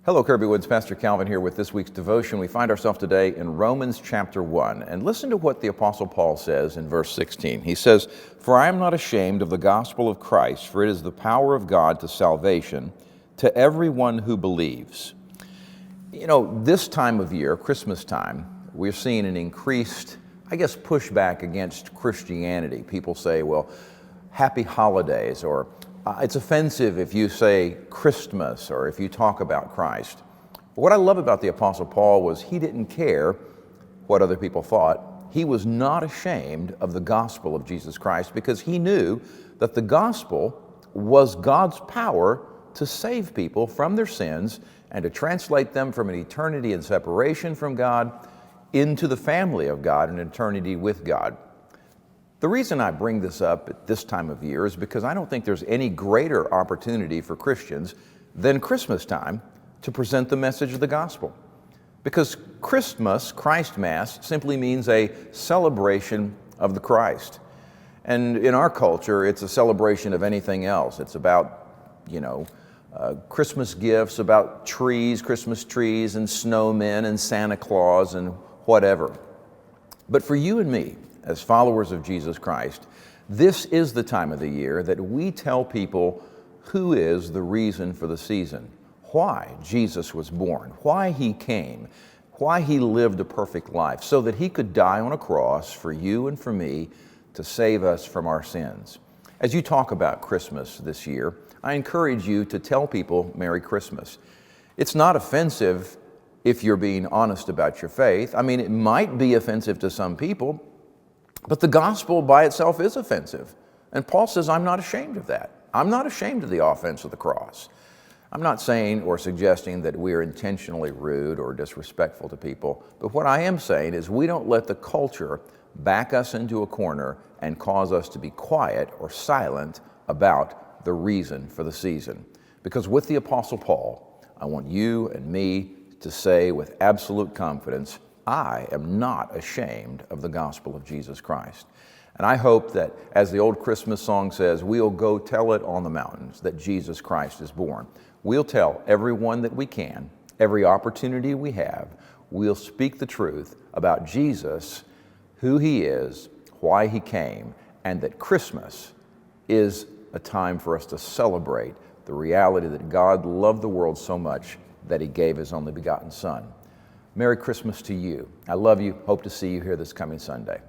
Hello, Kirby Woods. Pastor Calvin here with this week's devotion. We find ourselves today in Romans chapter 1. And listen to what the Apostle Paul says in verse 16. He says, "For I am not ashamed of the gospel of Christ, for it is the power of God to salvation to everyone who believes." You know, this time of year, Christmas time, we're seeing an increased, pushback against Christianity. People say, well, happy holidays, or it's offensive if you say Christmas or if you talk about Christ. But what I love about the Apostle Paul was he didn't care what other people thought. He was not ashamed of the gospel of Jesus Christ because he knew that the gospel was God's power to save people from their sins and to translate them from an eternity in separation from God into the family of God and eternity with God. The reason I bring this up at this time of year is because I don't think there's any greater opportunity for Christians than Christmas time to present the message of the gospel. Because Christmas, Christ Mass, simply means a celebration of the Christ. And in our culture, it's a celebration of anything else. It's about, Christmas gifts, about trees, Christmas trees, and snowmen, and Santa Claus, and whatever. But for you and me, as followers of Jesus Christ, this is the time of the year that we tell people who is the reason for the season, why Jesus was born, why he came, why he lived a perfect life, so that he could die on a cross for you and for me to save us from our sins. As you talk about Christmas this year, I encourage you to tell people Merry Christmas. It's not offensive if you're being honest about your faith. I mean, it might be offensive to some people, but the gospel by itself is offensive. And Paul says, I'm not ashamed of that. I'm not ashamed of the offense of the cross. I'm not saying or suggesting that we are intentionally rude or disrespectful to people, but what I am saying is we don't let the culture back us into a corner and cause us to be quiet or silent about the reason for the season. Because with the Apostle Paul, I want you and me to say with absolute confidence, I am not ashamed of the gospel of Jesus Christ. And I hope that, as the old Christmas song says, we'll go tell it on the mountains that Jesus Christ is born. We'll tell everyone that we can, every opportunity we have, we'll speak the truth about Jesus, who he is, why he came, and that Christmas is a time for us to celebrate the reality that God loved the world so much that he gave his only begotten Son. Merry Christmas to you. I love you. Hope to see you here this coming Sunday.